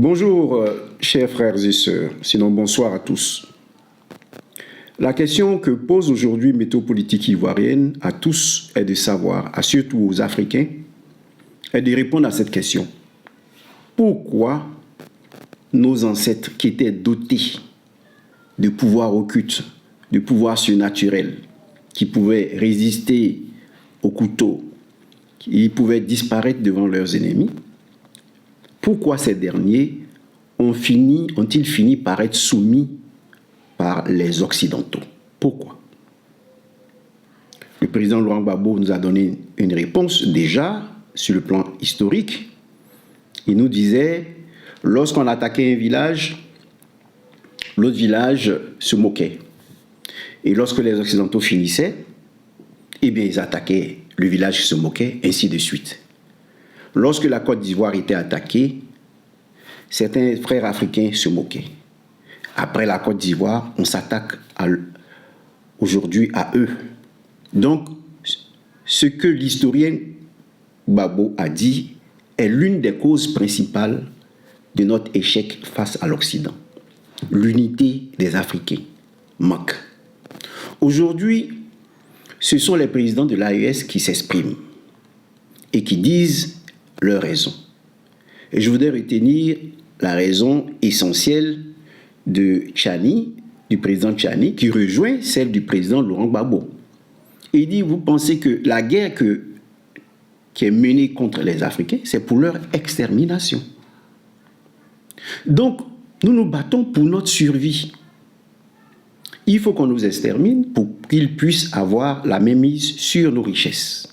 Bonjour, chers frères et sœurs, sinon bonsoir à tous. La question que pose aujourd'hui Météopolitique ivoirienne à tous est de savoir, surtout aux Africains, est de répondre à cette question. Pourquoi nos ancêtres qui étaient dotés de pouvoirs occultes, de pouvoirs surnaturels, qui pouvaient résister au couteau, qui pouvaient disparaître devant leurs ennemis, pourquoi ces derniers ont-ils fini par être soumis par les Occidentaux? Pourquoi? Le président Laurent Gbagbo nous a donné une réponse déjà sur le plan historique. Il nous disait, lorsqu'on attaquait un village, l'autre village se moquait. Et lorsque les Occidentaux finissaient, eh bien, ils attaquaient le village qui se moquait, ainsi de suite. Lorsque la Côte d'Ivoire était attaquée, certains frères africains se moquaient. Après la Côte d'Ivoire, on s'attaque aujourd'hui à eux. Donc, ce que l'historien Gbagbo a dit est l'une des causes principales de notre échec face à l'Occident. L'unité des Africains manque. Aujourd'hui, ce sont les présidents de l'AES qui s'expriment et qui disent leurs raisons. Et je voudrais retenir la raison essentielle de Tchani, du président Tchani, qui rejoint celle du président Laurent Gbagbo. Il dit, vous pensez que la guerre qui est menée contre les Africains, c'est pour leur extermination. Donc, nous nous battons pour notre survie. Il faut qu'on nous extermine pour qu'ils puissent avoir la mainmise sur nos richesses.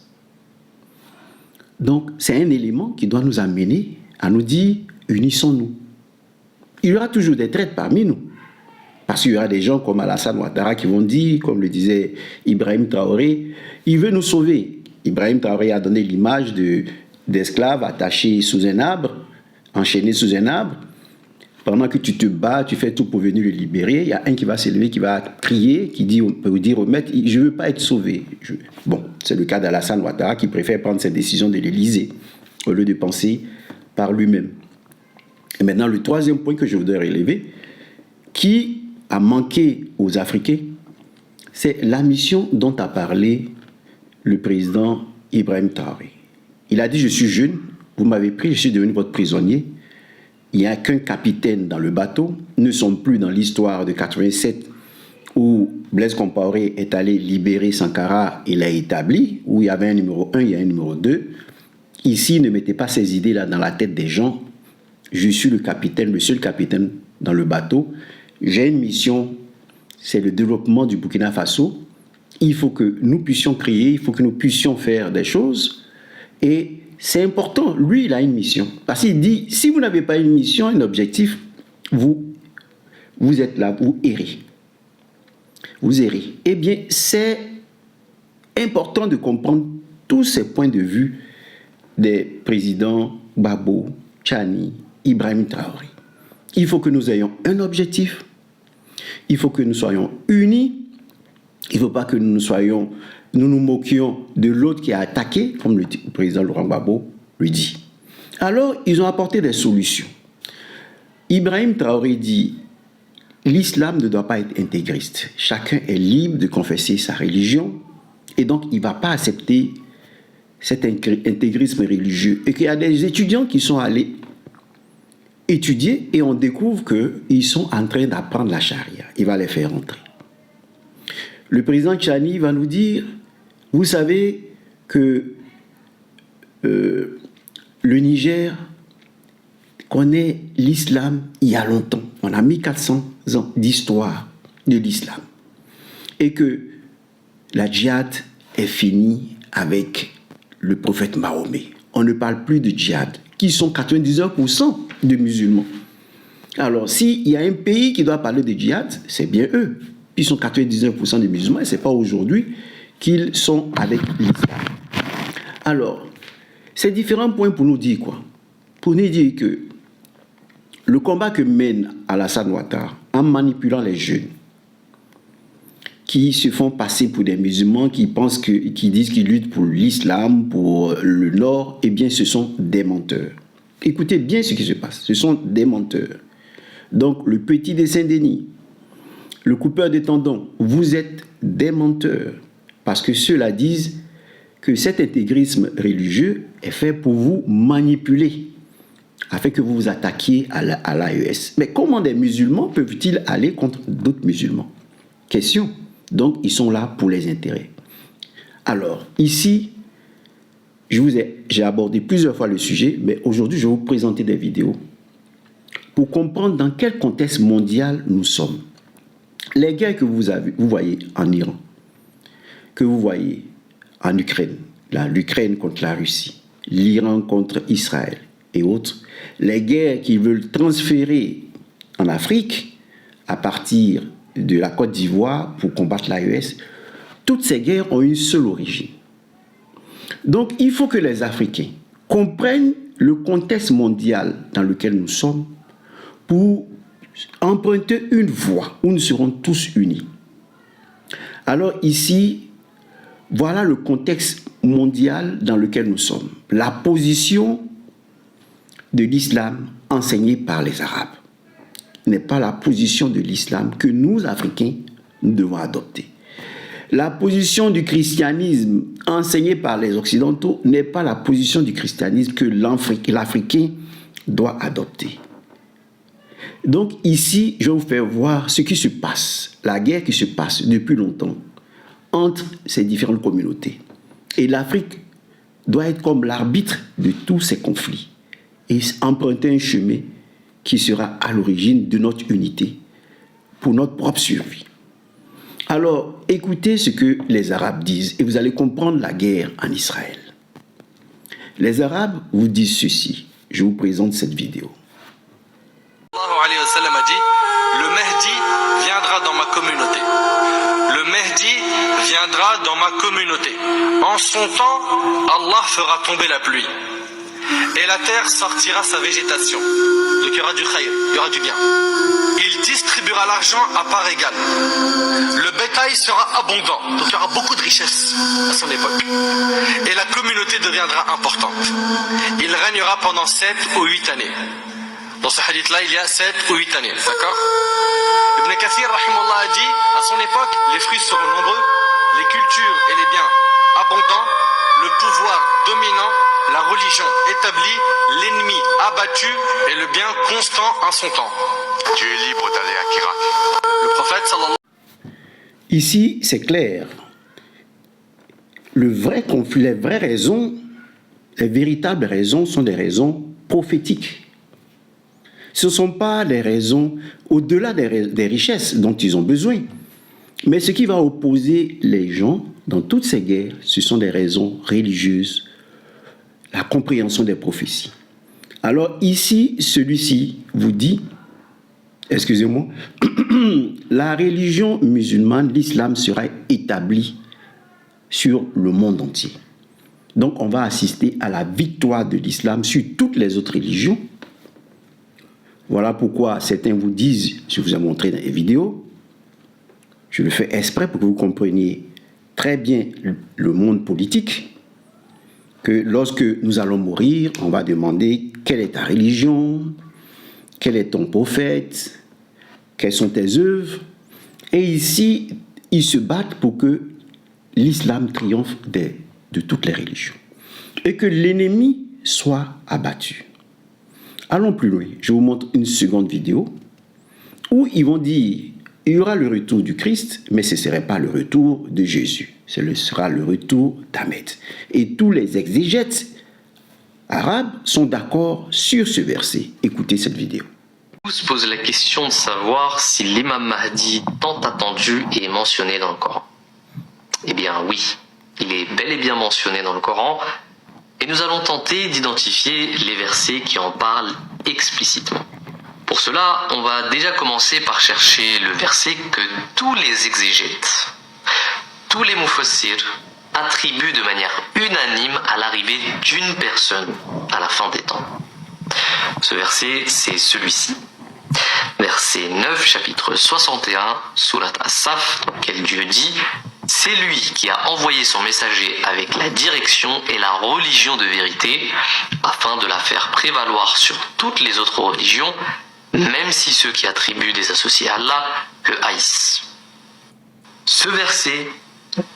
Donc, c'est un élément qui doit nous amener à nous dire, unissons-nous. Il y aura toujours des traites parmi nous. Parce qu'il y aura des gens comme Alassane Ouattara qui vont dire, comme le disait Ibrahim Traoré, il veut nous sauver. Ibrahim Traoré a donné l'image d'esclaves attachés sous un arbre, enchaînés sous un arbre. Pendant que tu te bats, tu fais tout pour venir le libérer, il y a un qui va s'élever, qui va crier, qui peut dire au maître, je ne veux pas être sauvé. Bon, c'est le cas d'Alassane Ouattara qui préfère prendre cette décision de l'Élysée au lieu de penser par lui-même. Et maintenant, le troisième point que je voudrais relever, qui a manqué aux Africains, c'est la mission dont a parlé le président Ibrahim Traoré. Il a dit, je suis jeune, vous m'avez pris, je suis devenu votre prisonnier. Il n'y a qu'un capitaine dans le bateau. Nous ne sommes plus dans l'histoire de 87 où Blaise Compaoré est allé libérer Sankara et l'a établi, où il y avait un numéro 1, il y a un numéro 2. Ici, ne mettez pas ces idées-là dans la tête des gens. Je suis le capitaine, le seul capitaine dans le bateau. J'ai une mission, c'est le développement du Burkina Faso. Il faut que nous puissions créer, il faut que nous puissions faire des choses. Et c'est important, lui, il a une mission. Parce qu'il dit, si vous n'avez pas une mission, un objectif, vous êtes là, vous errez. Vous errez. Eh bien, c'est important de comprendre tous ces points de vue des présidents Gbagbo, Tchani, Ibrahim Traoré. Il faut que nous ayons un objectif. Il faut que nous soyons unis. Il ne faut pas que nous nous moquions de l'autre qui a attaqué, comme le président Laurent Gbagbo le dit. Alors, ils ont apporté des solutions. Ibrahim Traoré dit, l'islam ne doit pas être intégriste. Chacun est libre de confesser sa religion et donc il ne va pas accepter cet intégrisme religieux. Et qu'il y a des étudiants qui sont allés étudier et on découvre qu'ils sont en train d'apprendre la charia. Il va les faire entrer. Le président Tchani va nous dire, vous savez que le Niger connaît l'islam il y a longtemps. On a 1400 ans d'histoire de l'islam. Et que la djihad est finie avec le prophète Mahomet. On ne parle plus de djihad, qui sont 99% de musulmans. Alors, s'il y a un pays qui doit parler de djihad, c'est bien eux. Ils sont 99% des musulmans et ce n'est pas aujourd'hui qu'ils sont avec l'islam. Alors, c'est différents points pour nous dire quoi? Pour nous dire que le combat que mène Alassane Ouattara en manipulant les jeunes qui se font passer pour des musulmans, qui disent qu'ils luttent pour l'islam, pour le Nord, eh bien ce sont des menteurs. Écoutez bien ce qui se passe. Ce sont des menteurs. Donc, le petit de Saint-Denis, le coupeur de tendons, vous êtes des menteurs. Parce que ceux-là disent que cet intégrisme religieux est fait pour vous manipuler, afin que vous vous attaquiez à l'AES. Mais comment des musulmans peuvent-ils aller contre d'autres musulmans? Question. Donc, ils sont là pour les intérêts. Alors, ici, j'ai abordé plusieurs fois le sujet, mais aujourd'hui, je vais vous présenter des vidéos pour comprendre dans quel contexte mondial nous sommes. Les guerres que vous voyez en Iran, que vous voyez en Ukraine, l'Ukraine contre la Russie, l'Iran contre Israël et autres, les guerres qu'ils veulent transférer en Afrique à partir de la Côte d'Ivoire pour combattre l'AES, toutes ces guerres ont une seule origine. Donc, il faut que les Africains comprennent le contexte mondial dans lequel nous sommes pour emprunter une voie où nous serons tous unis. Alors ici, voilà le contexte mondial dans lequel nous sommes. La position de l'islam enseignée par les Arabes n'est pas la position de l'islam que nous, Africains, nous devons adopter. La position du christianisme enseignée par les Occidentaux n'est pas la position du christianisme que l'Africain doit adopter. Donc ici, je vais vous faire voir ce qui se passe, la guerre qui se passe depuis longtemps entre ces différentes communautés. Et l'Afrique doit être comme l'arbitre de tous ces conflits et emprunter un chemin qui sera à l'origine de notre unité pour notre propre survie. Alors, écoutez ce que les Arabes disent et vous allez comprendre la guerre en Israël. Les Arabes vous disent ceci. Je vous présente cette vidéo. A dit, le Mehdi viendra dans ma communauté. Le Mehdi viendra dans ma communauté. En son temps, Allah fera tomber la pluie. Et la terre sortira sa végétation. Donc il y aura du khayr, il y aura du bien. Il distribuera l'argent à part égale. Le bétail sera abondant. Donc il y aura beaucoup de richesses à son époque. Et la communauté deviendra importante. Il régnera pendant 7 ou 8 années. Dans ce hadith-là, il y a 7 ou 8 années, d'accord? Ibn Kathir, rahimahullah, a dit, à son époque, les fruits seront nombreux, les cultures et les biens abondants, le pouvoir dominant, la religion établie, l'ennemi abattu et le bien constant en son temps. Tu es libre d'aller à Kirak. Le prophète, sallallahu alayhi wa sallam. Ici, c'est clair. Le vrai conflit, les vraies raisons, les véritables raisons sont des raisons prophétiques. Ce ne sont pas des raisons au-delà des richesses dont ils ont besoin. Mais ce qui va opposer les gens dans toutes ces guerres, ce sont des raisons religieuses, la compréhension des prophéties. Alors ici, celui-ci vous dit, excusez-moi, la religion musulmane, l'islam sera établi sur le monde entier. Donc on va assister à la victoire de l'islam sur toutes les autres religions. Voilà pourquoi certains vous disent, je vous ai montré dans les vidéos, je le fais exprès pour que vous compreniez très bien le monde politique, que lorsque nous allons mourir, on va demander quelle est ta religion, quel est ton prophète, quelles sont tes œuvres. Et ici, ils se battent pour que l'islam triomphe de toutes les religions et que l'ennemi soit abattu. Allons plus loin. Je vous montre une seconde vidéo où ils vont dire il y aura le retour du Christ, mais ce ne serait pas le retour de Jésus. Ce sera le retour d'Ahmed. Et tous les exégètes arabes sont d'accord sur ce verset. Écoutez cette vidéo. On se pose la question de savoir si l'imam Mahdi tant attendu est mentionné dans le Coran. Eh bien oui, il est bel et bien mentionné dans le Coran. Et nous allons tenter d'identifier les versets qui en parlent explicitement. Pour cela, on va déjà commencer par chercher le verset que tous les exégètes, tous les mufassirs, attribuent de manière unanime à l'arrivée d'une personne à la fin des temps. Ce verset, c'est celui-ci. Verset 9, chapitre 61, Surat As-Saf, dans lequel Dieu dit « C'est lui qui a envoyé son messager avec la direction et la religion de vérité, afin de la faire prévaloir sur toutes les autres religions, même si ceux qui attribuent des associés à Allah le haïssent. Ce verset,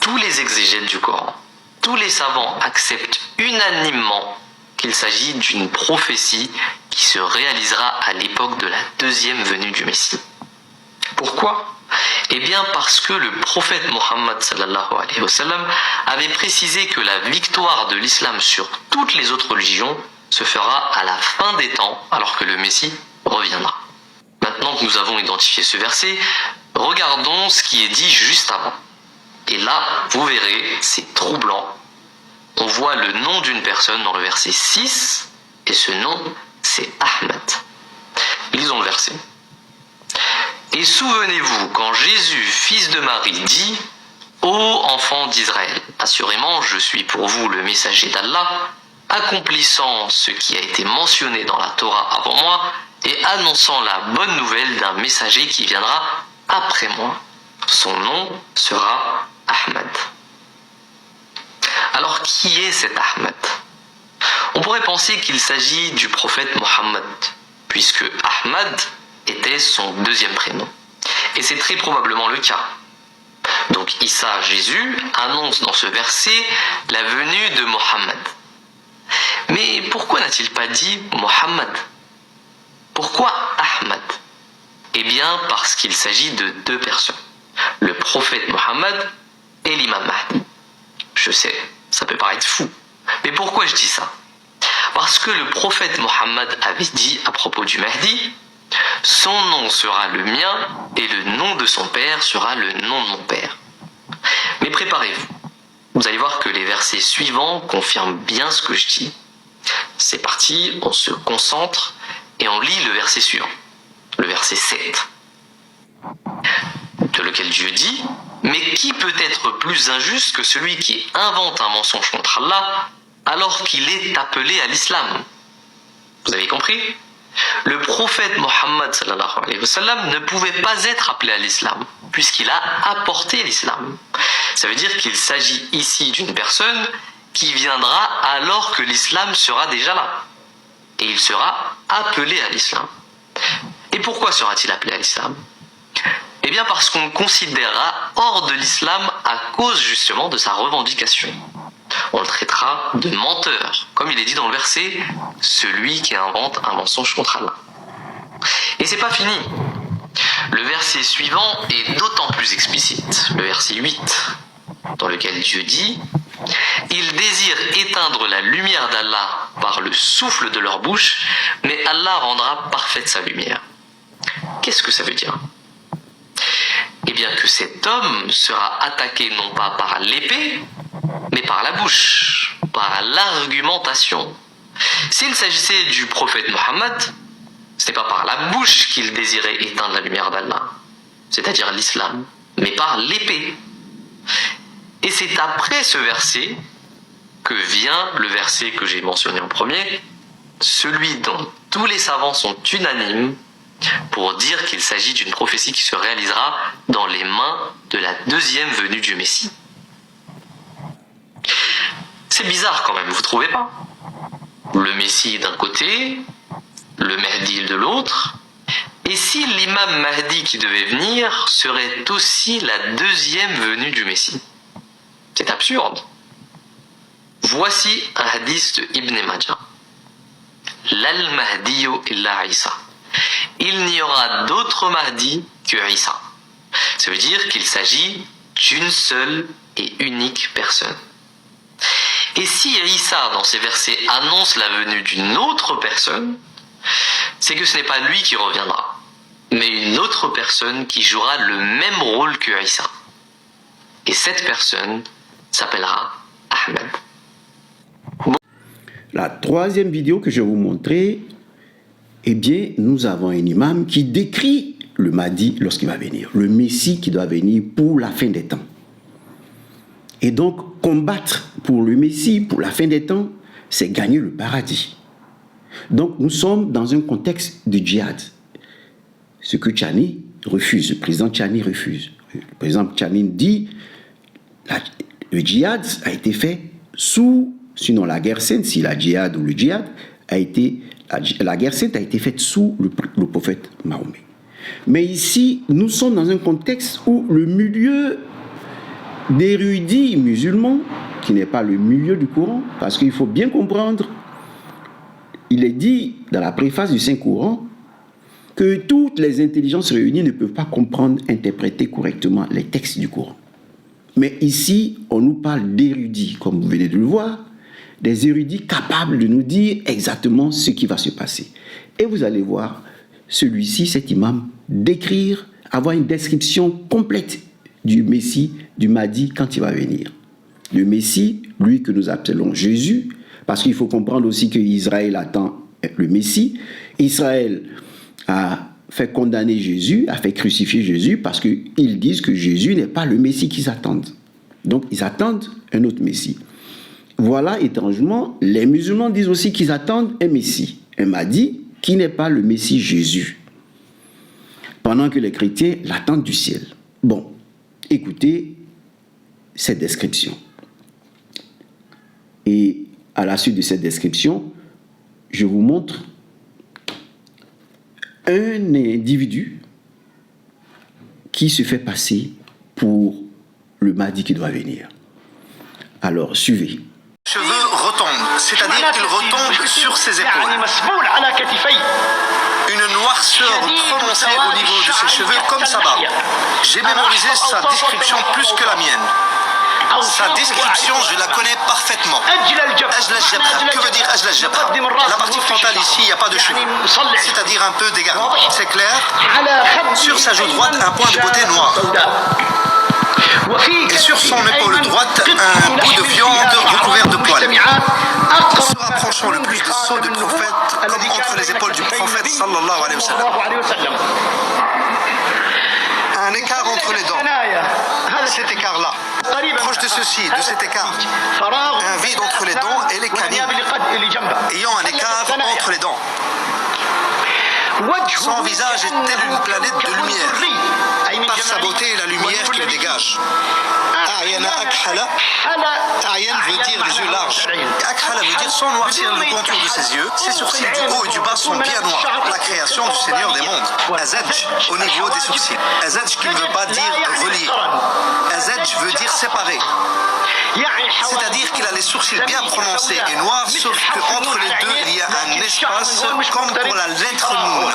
tous les exégètes du Coran, tous les savants acceptent unanimement qu'il s'agit d'une prophétie qui se réalisera à l'époque de la deuxième venue du Messie. Pourquoi ? Eh bien parce que le prophète Mohammed sallallahu alayhi wa sallam avait précisé que la victoire de l'islam sur toutes les autres religions se fera à la fin des temps, alors que le Messie reviendra. Maintenant que nous avons identifié ce verset, regardons ce qui est dit juste avant. Et là, vous verrez, c'est troublant. On voit le nom d'une personne dans le verset 6, et ce nom, c'est Ahmed. Lisons le verset. Et souvenez-vous quand Jésus, fils de Marie, dit « Ô enfants d'Israël, assurément je suis pour vous le messager d'Allah, accomplissant ce qui a été mentionné dans la Torah avant moi et annonçant la bonne nouvelle d'un messager qui viendra après moi. Son nom sera Ahmed. » Alors qui est cet Ahmed ? On pourrait penser qu'il s'agit du prophète Mohammed, puisque Ahmad était son deuxième prénom. Et c'est très probablement le cas. Donc Issa, Jésus, annonce dans ce verset la venue de Mohammed. Mais pourquoi n'a-t-il pas dit Mohammed ? Pourquoi Ahmad ? Eh bien parce qu'il s'agit de deux personnes, le prophète Mohammed et l'imam Mahdi. Je sais, ça peut paraître fou, mais pourquoi je dis ça ? Parce que le prophète Mohammed avait dit à propos du Mahdi, « Son nom sera le mien et le nom de son père sera le nom de mon père. » Mais préparez-vous, vous allez voir que les versets suivants confirment bien ce que je dis. C'est parti, on se concentre et on lit le verset suivant, le verset 7, de lequel Dieu dit « Mais qui peut être plus injuste que celui qui invente un mensonge contre Allah alors qu'il est appelé à l'islam ?» Vous avez compris ? Le prophète Mohammed sallallahu alayhi wa sallam ne pouvait pas être appelé à l'islam, puisqu'il a apporté l'islam. Ça veut dire qu'il s'agit ici d'une personne qui viendra alors que l'islam sera déjà là. Et il sera appelé à l'islam. Et pourquoi sera-t-il appelé à l'islam ? Eh bien parce qu'on le considérera hors de l'islam à cause justement de sa revendication. On le traitera de menteur, comme il est dit dans le verset, celui qui invente un mensonge contre Allah. Et c'est pas fini. Le verset suivant est d'autant plus explicite, le verset 8, dans lequel Dieu dit « Ils désirent éteindre la lumière d'Allah par le souffle de leur bouche, mais Allah rendra parfaite sa lumière. » Qu'est-ce que ça veut dire ? Eh bien que cet homme sera attaqué non pas par l'épée, mais par la bouche, par l'argumentation. S'il s'agissait du prophète Mohammed, ce n'est pas par la bouche qu'il désirait éteindre la lumière d'Allah, c'est-à-dire l'islam, mais par l'épée. Et c'est après ce verset que vient le verset que j'ai mentionné en premier, celui dont tous les savants sont unanimes pour dire qu'il s'agit d'une prophétie qui se réalisera dans les mains de la deuxième venue du Messie. C'est bizarre quand même, vous trouvez pas ? Le Messie d'un côté, le Mahdi de l'autre, et si l'imam Mahdi qui devait venir serait aussi la deuxième venue du Messie ? C'est absurde. Voici un hadith de Ibn Majah. Lal Mahdiyu illa Isa. Il n'y aura d'autre Mahdi que Isa. Ça veut dire qu'il s'agit d'une seule et unique personne. Et si Isa, dans ces versets, annonce la venue d'une autre personne, c'est que ce n'est pas lui qui reviendra, mais une autre personne qui jouera le même rôle que Isa. Et cette personne s'appellera Ahmed. La troisième vidéo que je vais vous montrer, eh bien, nous avons un imam qui décrit le Mahdi lorsqu'il va venir, le Messie qui doit venir pour la fin des temps. Et donc, combattre pour le Messie, pour la fin des temps, c'est gagner le paradis. Donc, nous sommes dans un contexte de djihad. Ce que Tchani refuse, le président Tchani refuse. Le président Tchani dit, le djihad a été fait sous, sinon la guerre sainte, si la djihad ou le djihad a été, la guerre sainte a été faite sous le prophète Mahomet. Mais ici, nous sommes dans un contexte où le milieu d'érudits musulmans, qui n'est pas le milieu du Coran, parce qu'il faut bien comprendre, il est dit dans la préface du Saint-Coran que toutes les intelligences réunies ne peuvent pas comprendre, interpréter correctement les textes du Coran. Mais ici, on nous parle d'érudits, comme vous venez de le voir, des érudits capables de nous dire exactement ce qui va se passer. Et vous allez voir, celui-ci, cet imam, décrire, avoir une description complète du Messie, du Mahdi, quand il va venir. Le Messie, lui que nous appelons Jésus, parce qu'il faut comprendre aussi qu'Israël attend le Messie. Israël a fait condamner Jésus, a fait crucifier Jésus, parce qu'ils disent que Jésus n'est pas le Messie qu'ils attendent. Donc, ils attendent un autre Messie. Voilà, étrangement, les musulmans disent aussi qu'ils attendent un Messie, un Mahdi, qui n'est pas le Messie Jésus. Pendant que les chrétiens l'attendent du ciel. Bon, écoutez cette description. Et à la suite de cette description, je vous montre un individu qui se fait passer pour le Mahdi qui doit venir. Alors, suivez. Cheveux retombent, c'est-à-dire qu'ils retombent sur ses épaules. Une noirceur prononcée au niveau de ses cheveux comme sa barbe. J'ai mémorisé sa description plus que la mienne. Sa description, je la connais parfaitement. Que veut dire Ajla Jabha? La partie frontale ici, il n'y a pas de cheveux. C'est-à-dire un peu dégarni. C'est clair? Sur sa joue droite, un point de beauté noir. Et sur son épaule droite, un bout de viande recouvert de poils. Se rapprochant le plus de ceux du prophète, comme entre les épaules du prophète sallallahu alayhi wa sallam. Un écart entre les dents. Cet écart-là. Proche de ceci, de cet écart. Un vide entre les dents et les canines. Ayant un écart entre les dents. Son visage est tel une planète de lumière, par sa beauté et la lumière qu'il dégage. A'yana Akhala. A'yan veut dire les yeux larges. Akhala veut dire sans noircir le contour de ses yeux. Ses sourcils du haut et du bas sont bien noirs. La création du Seigneur des mondes. Azadj au niveau des sourcils. Azadj qui ne veut pas dire relier. Azadj veut dire séparer. C'est-à-dire qu'il a les sourcils bien prononcés et noirs, sauf qu'entre les deux, il y a un espace comme pour la lettre Noun.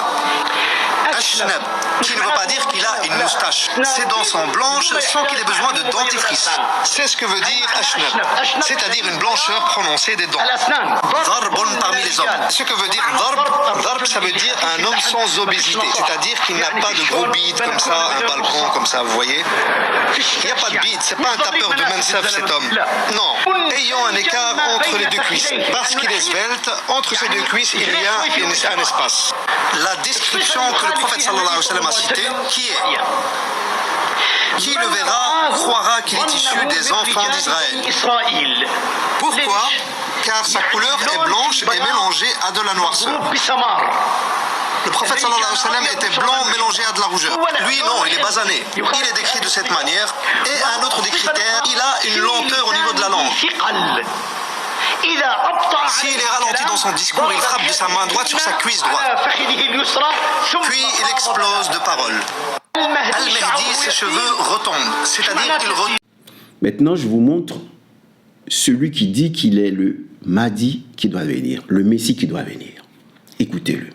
Ashnab, qui ne veut pas dire qu'il a une moustache. Ses dents sont blanches sans qu'il ait besoin de dentifrice. C'est ce que veut dire Ashnab, c'est-à-dire une blancheur prononcée des dents. Darbun parmi les hommes. Ce que veut dire Darb, Darb ça veut dire un homme sans obésité, c'est-à-dire qu'il n'a pas de gros bide comme ça, un balcon comme ça, vous voyez. Il n'y a pas de bide, c'est pas un tapeur de mansaf cet homme. Non, ayant un écart entre les deux cuisses. Parce qu'il est svelte, entre ces deux cuisses, il y a un espace. La description que le prophète sallallahu alayhi wa sallam a citée, qui le verra croira qu'il est issu des enfants d'Israël. Pourquoi? Car sa couleur est blanche et mélangée à de la noirceur. Le prophète sallallahu alayhi wa sallam était blanc mélangé à de la rougeur. Lui non, il est basané. Il est décrit de cette manière. Et un autre des critères, il a une lenteur au niveau de la langue. S'il est ralenti dans son discours, il frappe de sa main droite sur sa cuisse droite. Puis il explose de paroles. Al-Mahdi, ses cheveux retombent. C'est-à-dire qu'il retombe. Maintenant, je vous montre celui qui dit qu'il est le Mahdi qui doit venir, le Messie qui doit venir. Écoutez-le.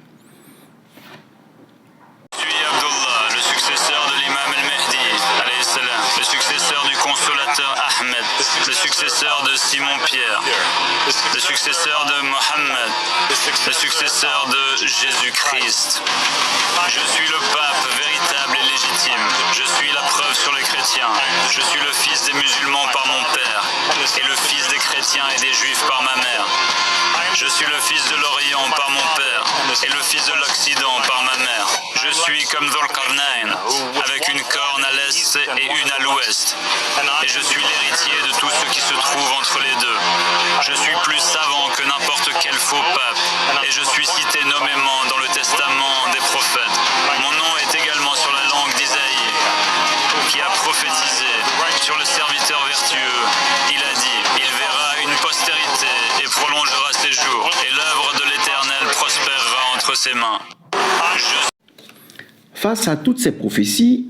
Le successeur de Simon-Pierre, le successeur de Mohammed, le successeur de Jésus-Christ. Je suis le pape véritable et légitime. Je suis la preuve sur les chrétiens. Je suis le fils des musulmans par mon père et le fils des chrétiens et des juifs par ma mère. Je suis le fils de l'Orient par mon père et le fils de l'Occident par ma mère. Je suis comme Dhul-Qarnayn, avec une corne à l'est et une à l'ouest. Et je suis l'héritier de tout ce qui se trouve entre les deux. Je suis plus savant que n'importe quel faux pape. Et je suis cité nommément dans le testament des prophètes. Mon nom est également sur la langue d'Isaïe, qui a prophétisé sur le serviteur vertueux ses mains. Face à toutes ces prophéties,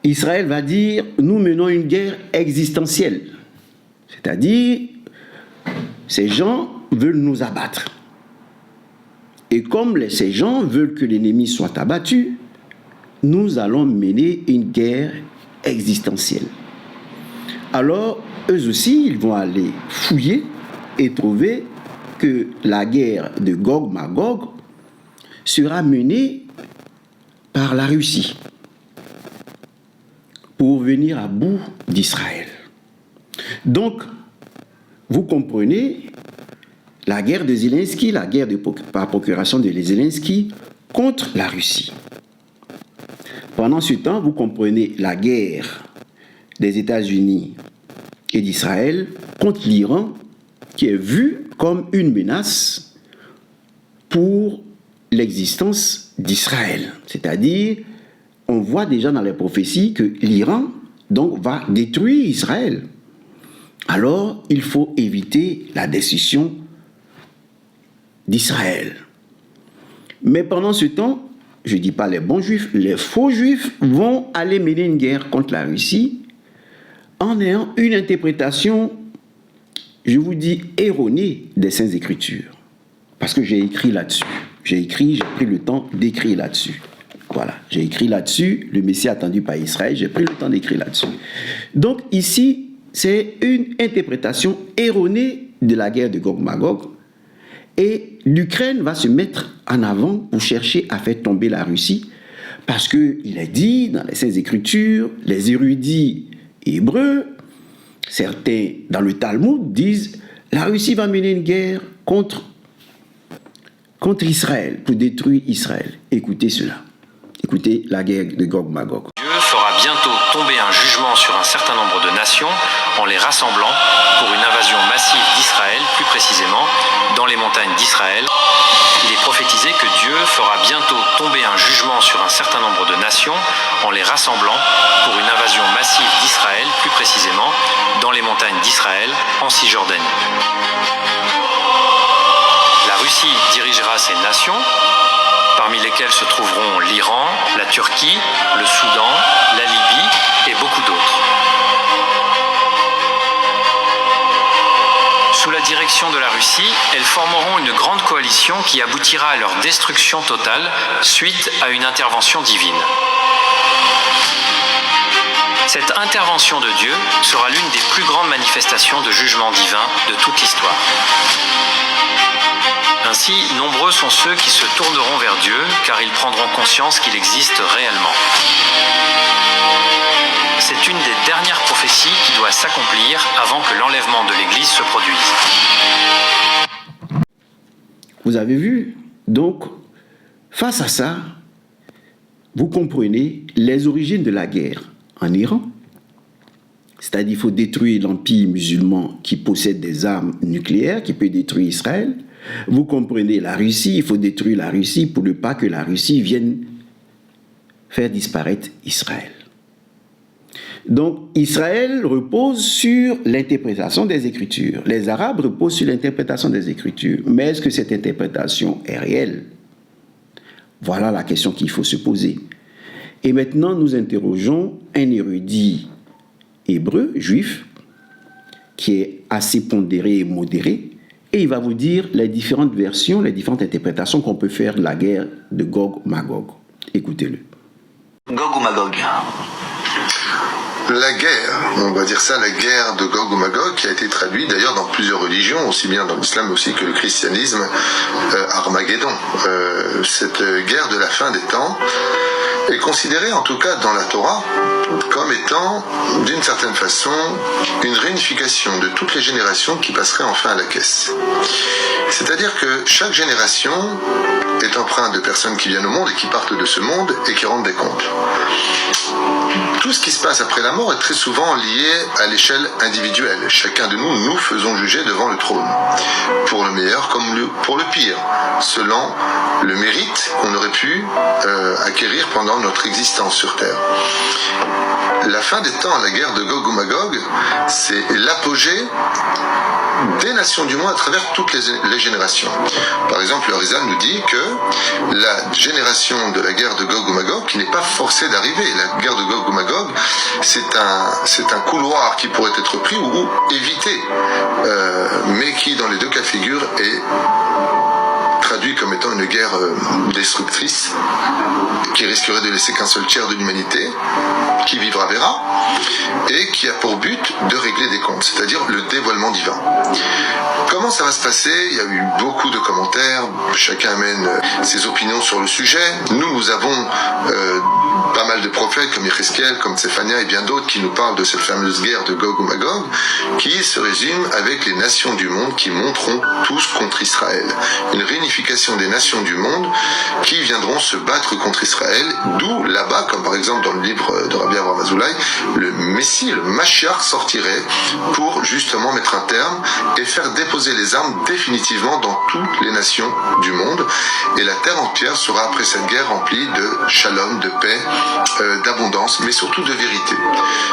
Israël va dire, nous menons une guerre existentielle. C'est-à-dire, ces gens veulent nous abattre. Et comme ces gens veulent que l'ennemi soit abattu, nous allons mener une guerre existentielle. Alors, eux aussi, ils vont aller fouiller et trouver que la guerre de Gog-Magog sera menée par la Russie pour venir à bout d'Israël. Donc, vous comprenez la guerre de Zelensky, la guerre par procuration de Zelensky contre la Russie. Pendant ce temps, vous comprenez la guerre des États-Unis et d'Israël contre l'Iran, qui est vue comme une menace pour l'existence d'Israël. C'est-à-dire, on voit déjà dans les prophéties que l'Iran donc va détruire Israël. Alors, il faut éviter la destruction d'Israël. Mais pendant ce temps, je ne dis pas les bons juifs, les faux juifs vont aller mener une guerre contre la Russie en ayant une interprétation, je vous dis, erronée des Saintes Écritures. Parce que j'ai écrit là-dessus. J'ai pris le temps d'écrire là-dessus. Voilà, j'ai écrit là-dessus, le Messie attendu par Israël, j'ai pris le temps d'écrire là-dessus. Donc ici, c'est une interprétation erronée de la guerre de Gog-Magog. Et l'Ukraine va se mettre en avant pour chercher à faire tomber la Russie, parce qu'il est dit dans les Saintes Écritures, les érudits hébreux, certains dans le Talmud disent, la Russie va mener une guerre contre Israël, pour détruire Israël. Écoutez cela. Écoutez la guerre de Gog-Magog. Dieu fera bientôt tomber un jugement sur un certain nombre de nations en les rassemblant pour une invasion massive d'Israël, plus précisément dans les montagnes d'Israël. Il est prophétisé que Dieu fera bientôt tomber un jugement sur un certain nombre de nations en les rassemblant pour une invasion massive d'Israël, plus précisément dans les montagnes d'Israël en Cisjordanie. La Russie dirigera ces nations, parmi lesquelles se trouveront l'Iran, la Turquie, le Soudan, la Libye et beaucoup d'autres. Sous la direction de la Russie, elles formeront une grande coalition qui aboutira à leur destruction totale suite à une intervention divine. Cette intervention de Dieu sera l'une des plus grandes manifestations de jugement divin de toute l'histoire. Ainsi, nombreux sont ceux qui se tourneront vers Dieu, car ils prendront conscience qu'il existe réellement. C'est une des dernières prophéties qui doit s'accomplir avant que l'enlèvement de l'Église se produise. Vous avez vu? Donc, face à ça, vous comprenez les origines de la guerre en Iran. C'est-à-dire qu'il faut détruire l'empire musulman qui possède des armes nucléaires, qui peut détruire Israël. Vous comprenez la Russie, il faut détruire la Russie pour ne pas que la Russie vienne faire disparaître Israël. Donc Israël repose sur l'interprétation des Écritures. Les Arabes reposent sur l'interprétation des Écritures. Mais est-ce que cette interprétation est réelle? Voilà la question qu'il faut se poser. Et maintenant, nous interrogeons un érudit hébreu, juif, qui est assez pondéré et modéré, et il va vous dire les différentes versions, les différentes interprétations qu'on peut faire de la guerre de Gog-Magog. Écoutez-le. Gog ou Magog. La guerre, on va dire ça, la guerre de Gog ou Magog, qui a été traduite d'ailleurs dans plusieurs religions, aussi bien dans l'islam aussi que le christianisme, Armageddon. Cette guerre de la fin des temps est considérée, en tout cas dans la Torah, comme étant, d'une certaine façon, une réunification de toutes les générations qui passeraient enfin à la caisse. C'est-à-dire que chaque génération est empreinte de personnes qui viennent au monde et qui partent de ce monde et qui rendent des comptes. Tout ce qui se passe après la mort est très souvent lié à l'échelle individuelle. Chacun de nous, nous faisons juger devant le trône, pour le meilleur comme pour le pire, selon le mérite qu'on aurait pu acquérir pendant notre existence sur Terre. La fin des temps, la guerre de Gog ou Magog, c'est l'apogée des nations du monde à travers toutes les générations. Par exemple, le Rizal nous dit que la génération de la guerre de Gog ou Magog, qui n'est pas forcée d'arriver, la guerre de Gog ou Magog, c'est un couloir qui pourrait être pris ou évité, mais qui, dans les deux cas de figure, est traduit comme étant une guerre destructrice, qui risquerait de laisser qu'un seul tiers de l'humanité, qui vivra verra, et qui a pour but de régler des comptes, c'est-à-dire le dévoilement divin. Comment ça va se passer? Il y a eu beaucoup de commentaires, chacun amène ses opinions sur le sujet. Nous avons pas mal de prophètes comme Yecheskel, comme Tsephania et bien d'autres qui nous parlent de cette fameuse guerre de Gog ou Magog, qui se résume avec les nations du monde qui monteront tous contre Israël. Une réunification des nations du monde qui viendront se battre contre Israël, d'où là-bas, comme par exemple dans le livre de Rabbi Avraham Azoulay, le Messie, le Mashiach sortirait pour justement mettre un terme et faire déposer les armes définitivement dans toutes les nations du monde. Et la terre entière sera après cette guerre remplie de shalom, de paix, d'abondance, mais surtout de vérité.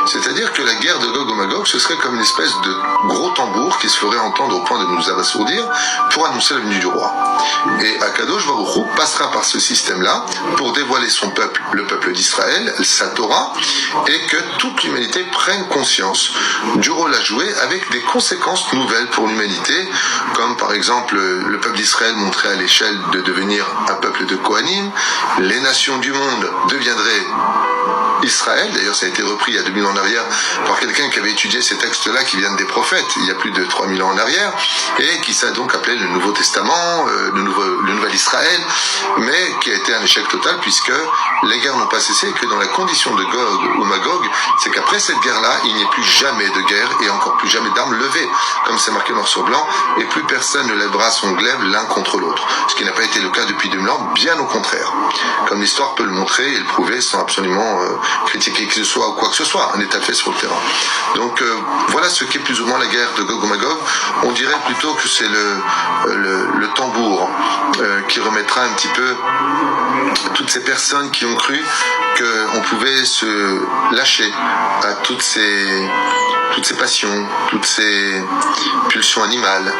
C'est-à-dire que la guerre de Gog ou Magog, ce serait comme une espèce de gros tambour qui se ferait entendre au point de nous abasourdir pour annoncer la venue du roi. Et Akadosh Baruch Hu passera par ce système-là pour dévoiler son peuple, le peuple d'Israël, sa Torah, et que toute l'humanité prenne conscience du rôle à jouer avec des conséquences nouvelles pour l'humanité, comme par exemple le peuple d'Israël montré à l'échelle de devenir un peuple de Kohanim, les nations du monde deviendraient Israël. D'ailleurs, ça a été repris il y a 2000 ans en arrière par quelqu'un qui avait étudié ces textes-là qui viennent des prophètes il y a plus de 3000 ans en arrière et qui s'est donc appelé le Nouveau Testament, le Nouvel Israël, mais qui a été un échec total puisque les guerres n'ont pas cessé et que dans la condition de Gog ou Magog, c'est qu'après cette guerre-là, il n'y ait plus jamais de guerre et encore plus jamais d'armes levées, comme c'est marqué noir sur blanc, et plus personne ne lèvera son glaive l'un contre l'autre, ce qui n'a pas été le cas depuis 2000 ans, bien au contraire, comme l'histoire peut le montrer et le prouver sans absolument critiquer qui que ce soit ou quoi que ce soit, un état fait sur le terrain. Donc voilà ce qu'est plus ou moins la guerre de Gog ou Magog. On dirait plutôt que c'est le tambour qui remettra un petit peu toutes ces personnes qui ont cru qu'on pouvait se lâcher à toutes ces passions, toutes ces pulsions animales,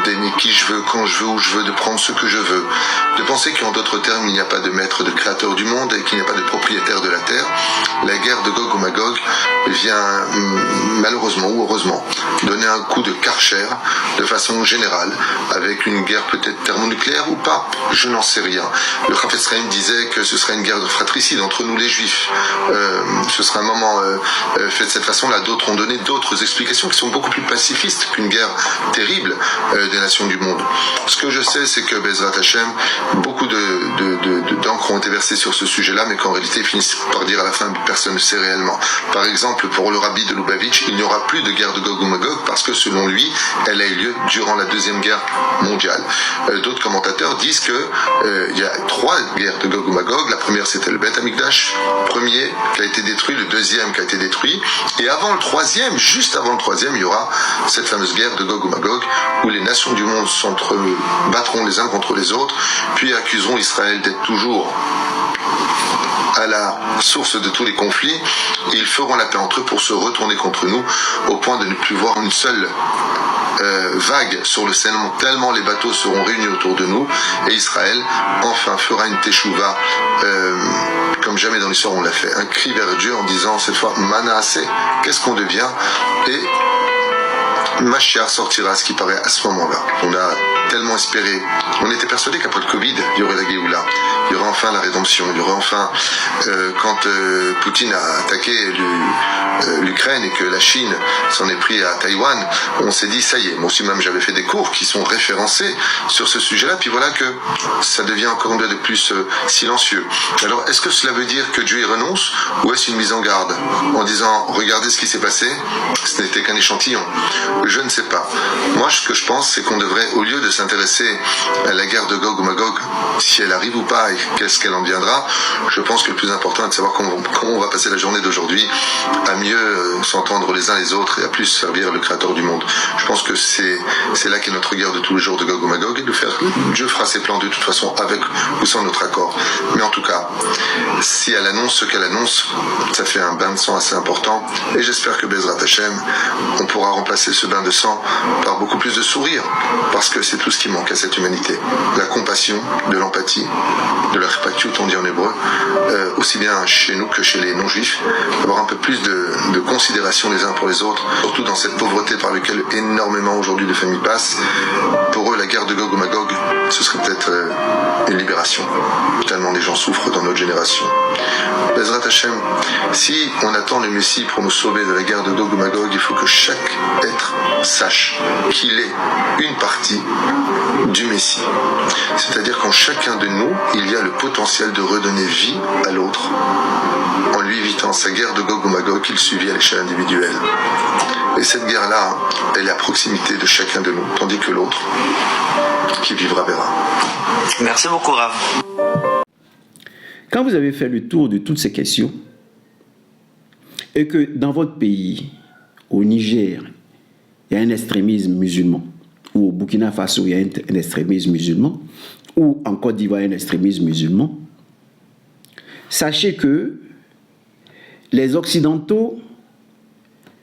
d'aimer qui je veux, quand je veux, où je veux, de prendre ce que je veux, de penser qu'en d'autres termes, il n'y a pas de maître, de créateur du monde et qu'il n'y a pas de propriétaire de la terre. La guerre de Gog ou Magog vient malheureusement ou heureusement donner un coup de Karcher de façon générale, avec une guerre peut-être thermonucléaire ou pas, je n'en sais rien. Le Chafetz Chaim disait que ce serait une guerre de fratricide entre nous les Juifs. Ce sera un moment fait de cette façon-là. D'autres ont donné d'autres explications qui sont beaucoup plus pacifistes qu'une guerre terrible des nations du monde. Ce que je sais, c'est que Bezrat Hashem, beaucoup d'encre ont été versées sur ce sujet-là, mais qu'en réalité, ils finissent par dire à la fin, personne ne sait réellement. Par exemple, pour le rabbi de Lubavitch, il n'y aura plus de guerre de Gog ou Magog parce que selon lui, elle a eu lieu durant la Deuxième Guerre mondiale. D'autres commentateurs disent que il y a 3 guerres de Gog ou Magog. La première, c'était le Beth Amikdash, premier qui a été détruit, le deuxième qui a été détruit, et avant le troisième, juste avant le troisième, il y aura cette fameuse guerre de Gog ou Magog où les nations du monde battront les uns contre les autres, puis accuseront Israël d'être toujours à la source de tous les conflits, et ils feront la paix entre eux pour se retourner contre nous au point de ne plus voir une seule vague sur le Seine, tellement les bateaux seront réunis autour de nous, et Israël enfin fera une teshuva comme jamais dans l'histoire on l'a fait, un cri vers Dieu en disant cette fois Manasseh, qu'est-ce qu'on devient, et Mashiach sortira, ce qui paraît à ce moment-là. On a tellement espéré, on était persuadé qu'après le Covid, il y aurait la Géoula, il y aurait enfin la rédemption, il y aurait enfin, quand Poutine a attaqué l'Ukraine et que la Chine s'en est pris à Taïwan, on s'est dit ça y est. Moi aussi même j'avais fait des cours qui sont référencés sur ce sujet-là, puis voilà que ça devient encore une fois de plus silencieux. Alors est-ce que cela veut dire que Dieu y renonce, ou est-ce une mise en garde en disant regardez ce qui s'est passé, ce n'était qu'un échantillon? Je ne sais pas. Moi ce que je pense c'est qu'on devrait, au lieu de s'intéresser à la guerre de Gog ou Magog, si si elle arrive ou pas et qu'est-ce qu'elle en viendra, je pense que le plus important est de savoir comment on va passer la journée d'aujourd'hui à mieux s'entendre les uns les autres et à plus servir le Créateur du monde. Je pense que c'est là qu'est notre guerre de tous les jours de Gog ou Magog, et de faire, Dieu fera ses plans de toute façon avec ou sans notre accord. Mais en tout cas, si elle annonce ce qu'elle annonce, ça fait un bain de sang assez important, et j'espère que Bezrat Hashem, on pourra remplacer ce bain de sang par beaucoup plus de sourire, parce que c'est tout ce qui manque à cette humanité. La compassion, de l'empathie, de l'erpatiout, on dit en hébreu, aussi bien chez nous que chez les non-juifs, avoir un peu plus de considération les uns pour les autres, surtout dans cette pauvreté par laquelle énormément aujourd'hui de familles passent. Pour eux, la guerre de Gog ou Magog, ce serait peut-être une libération, tellement les gens souffrent dans notre génération. Bezrat Hashem, si on attend le Messie pour nous sauver de la guerre de Gog ou Magog, il faut que chaque être sache qu'il est une partie du Messie. C'est-à-dire qu'en chacun de nous, il y a le potentiel de redonner vie à l'autre, en lui évitant sa guerre de Gog ou Magog qu'il subit à l'échelle individuelle. Et cette guerre-là, elle est à proximité de chacun de nous, tandis que l'autre, qui vivra, verra. Merci beaucoup, Rav. Quand vous avez fait le tour de toutes ces questions, et que dans votre pays, au Niger, il y a un extrémisme musulman, ou au Burkina Faso, il y a un extrémisme musulman, ou en Côte d'Ivoire, il y a un extrémisme musulman, sachez que les Occidentaux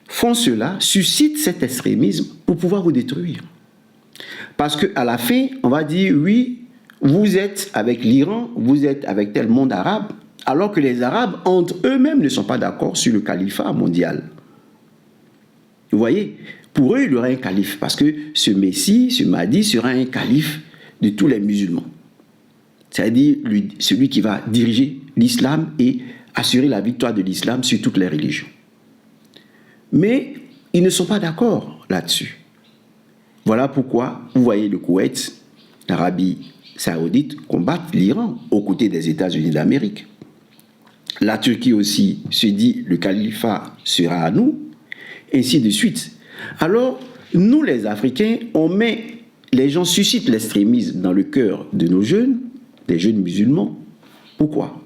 font cela, suscitent cet extrémisme pour pouvoir vous détruire. Parce qu'à la fin, on va dire, oui, vous êtes avec l'Iran, vous êtes avec tel monde arabe, alors que les Arabes, entre eux-mêmes, ne sont pas d'accord sur le califat mondial. Vous voyez, pour eux, il y aura un calife, parce que ce Messie, ce Mahdi, sera un calife de tous les musulmans. C'est-à-dire celui qui va diriger l'islam et assurer la victoire de l'islam sur toutes les religions. Mais ils ne sont pas d'accord là-dessus. Voilà pourquoi, vous voyez le Koweït, l'Arabie saoudite combattent l'Iran aux côtés des États-Unis d'Amérique. La Turquie aussi se dit le califat sera à nous, ainsi de suite. Alors, nous les Africains, les gens suscitent l'extrémisme dans le cœur de nos jeunes, des jeunes musulmans. Pourquoi?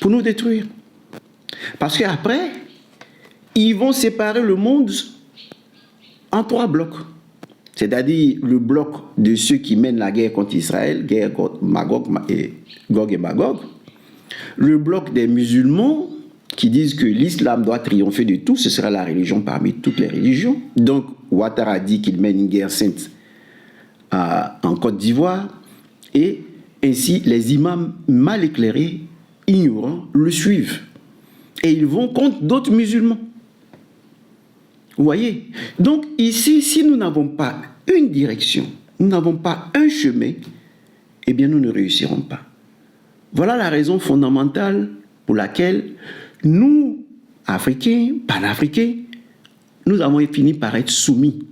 Pour nous détruire. Parce qu'après, ils vont séparer le monde en 3 blocs. C'est-à-dire le bloc de ceux qui mènent la guerre contre Israël, guerre contre Gog et Magog. Le bloc des musulmans qui disent que l'islam doit triompher de tout, ce sera la religion parmi toutes les religions. Donc, Ouattara dit qu'il mène une guerre sainte en Côte d'Ivoire, et ainsi les imams mal éclairés, ignorants, le suivent. Et ils vont contre d'autres musulmans. Vous voyez? Donc ici, si nous n'avons pas une direction, nous n'avons pas un chemin, eh bien nous ne réussirons pas. Voilà la raison fondamentale pour laquelle nous, Africains, panafricains, nous avons fini par être soumis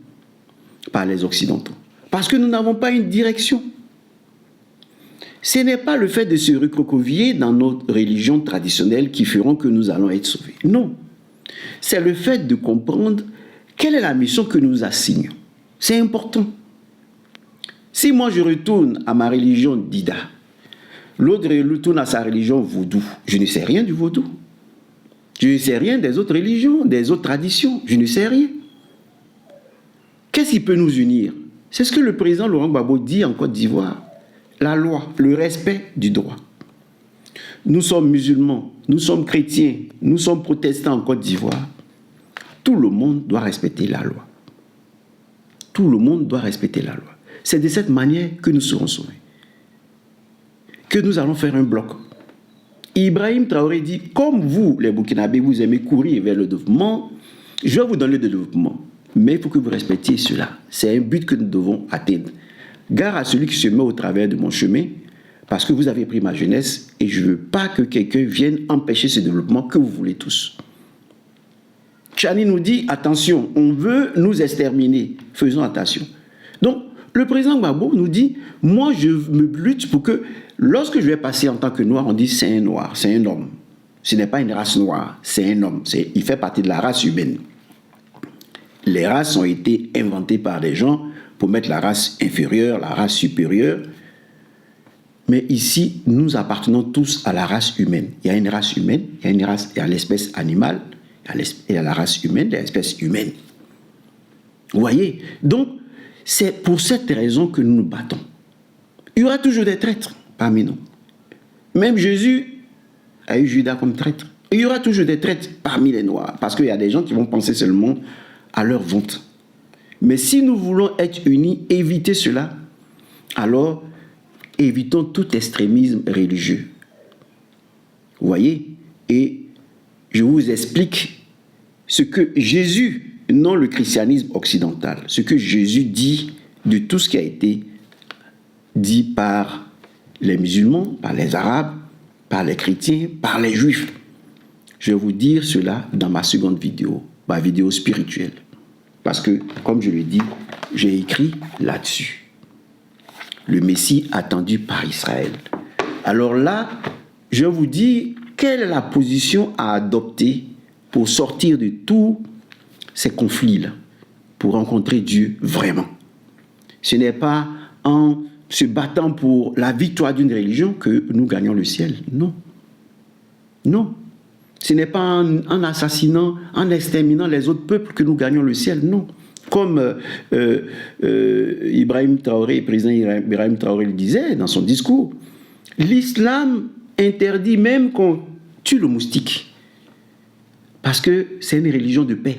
par les Occidentaux. Parce que nous n'avons pas une direction. Ce n'est pas le fait de se recroqueviller dans notre religion traditionnelle qui feront que nous allons être sauvés. Non. C'est le fait de comprendre quelle est la mission que nous assignons. C'est important. Si moi je retourne à ma religion d'Ida, l'autre retourne à sa religion vaudou, je ne sais rien du vaudou. Je ne sais rien des autres religions, des autres traditions. Je ne sais rien. Qu'est-ce qui peut nous unir? C'est ce que le président Laurent Gbagbo dit en Côte d'Ivoire. La loi, le respect du droit. Nous sommes musulmans, nous sommes chrétiens, nous sommes protestants en Côte d'Ivoire. Tout le monde doit respecter la loi. Tout le monde doit respecter la loi. C'est de cette manière que nous serons sauvés. Que nous allons faire un bloc. Ibrahim Traoré dit, comme vous, les Burkinabés, vous aimez courir vers le développement, je vais vous donner le développement. Mais il faut que vous respectiez cela. C'est un but que nous devons atteindre. Gare à celui qui se met au travers de mon chemin, parce que vous avez pris ma jeunesse et je ne veux pas que quelqu'un vienne empêcher ce développement que vous voulez tous. Chani nous dit, attention, on veut nous exterminer, faisons attention. Donc, le président Gbagbo nous dit, moi je me lutte pour que, lorsque je vais passer en tant que noir, on dit c'est un noir, c'est un homme. Ce n'est pas une race noire, c'est un homme, il fait partie de la race humaine. Les races ont été inventées par des gens pour mettre la race inférieure, la race supérieure. Mais ici, nous appartenons tous à la race humaine. Il y a une race humaine, il y a l'espèce animale, il y a la race humaine, l'espèce humaine. Vous voyez? Donc, c'est pour cette raison que nous nous battons. Il y aura toujours des traîtres parmi nous. Même Jésus a eu Judas comme traître. Il y aura toujours des traîtres parmi les Noirs, parce qu'il y a des gens qui vont penser seulement à leur vente. Mais si nous voulons être unis, éviter cela, alors évitons tout extrémisme religieux. Vous voyez? Et je vous explique ce que Jésus, non le christianisme occidental, ce que Jésus dit de tout ce qui a été dit par les musulmans, par les arabes, par les chrétiens, par les juifs. Je vais vous dire cela dans ma seconde vidéo, ma vidéo spirituelle. Parce que, comme je l'ai dit, j'ai écrit là-dessus. Le Messie attendu par Israël. Alors là, je vous dis quelle est la position à adopter pour sortir de tous ces conflits-là, pour rencontrer Dieu vraiment. Ce n'est pas en se battant pour la victoire d'une religion que nous gagnons le ciel. Non. Non. Ce n'est pas en assassinant, en exterminant les autres peuples que nous gagnons le ciel. Non. Comme Ibrahim Traoré, président Ibrahim Traoré le disait dans son discours, l'islam interdit même qu'on tue le moustique. Parce que c'est une religion de paix.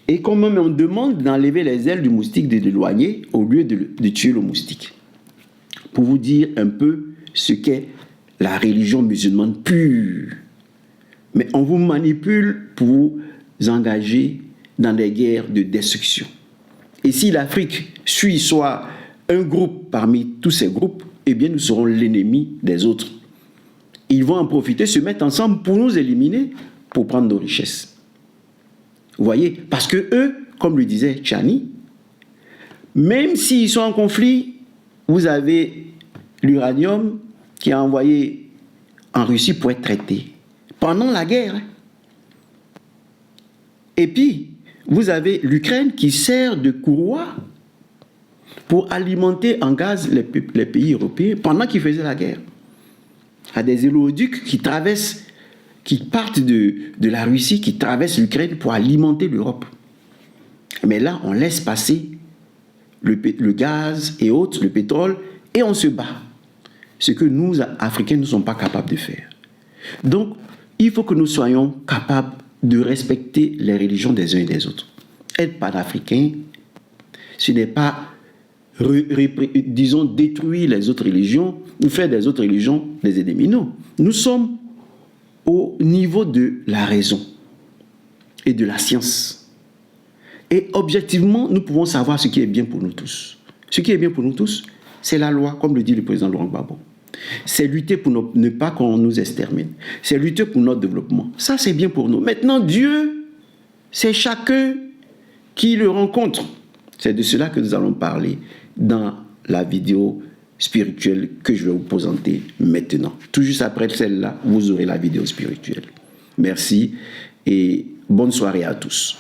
Et quand même on demande d'enlever les ailes du moustique, de l'éloigner, au lieu de tuer le moustique. Pour vous dire un peu ce qu'est la religion musulmane pure. Mais on vous manipule pour vous engager dans des guerres de destruction. Et si l'Afrique suit soit un groupe parmi tous ces groupes, eh bien nous serons l'ennemi des autres. Ils vont en profiter, se mettre ensemble pour nous éliminer, pour prendre nos richesses. Vous voyez? Parce que eux, comme le disait Tchani, même s'ils sont en conflit, vous avez l'uranium qui est envoyé en Russie pour être traité pendant la guerre. Et puis, vous avez l'Ukraine qui sert de courroie pour alimenter en gaz les pays européens pendant qu'ils faisaient la guerre. Il y a des éléoducs qui traversent, qui partent de la Russie, qui traversent l'Ukraine pour alimenter l'Europe. Mais là, on laisse passer le gaz et autres, le pétrole, et on se bat. Ce que nous, Africains, ne sommes pas capables de faire. Donc, il faut que nous soyons capables de respecter les religions des uns et des autres. Être panafricain, ce n'est pas, disons, détruire les autres religions ou faire des autres religions des ennemis. Non, nous sommes au niveau de la raison et de la science. Et objectivement, nous pouvons savoir ce qui est bien pour nous tous. Ce qui est bien pour nous tous, c'est la loi, comme le dit le président Laurent Gbagbo. C'est lutter pour ne pas qu'on nous extermine. C'est lutter pour notre développement. Ça, c'est bien pour nous. Maintenant, Dieu, c'est chacun qui le rencontre. C'est de cela que nous allons parler dans la vidéo spirituelle que je vais vous présenter maintenant. Tout juste après celle-là, vous aurez la vidéo spirituelle. Merci et bonne soirée à tous.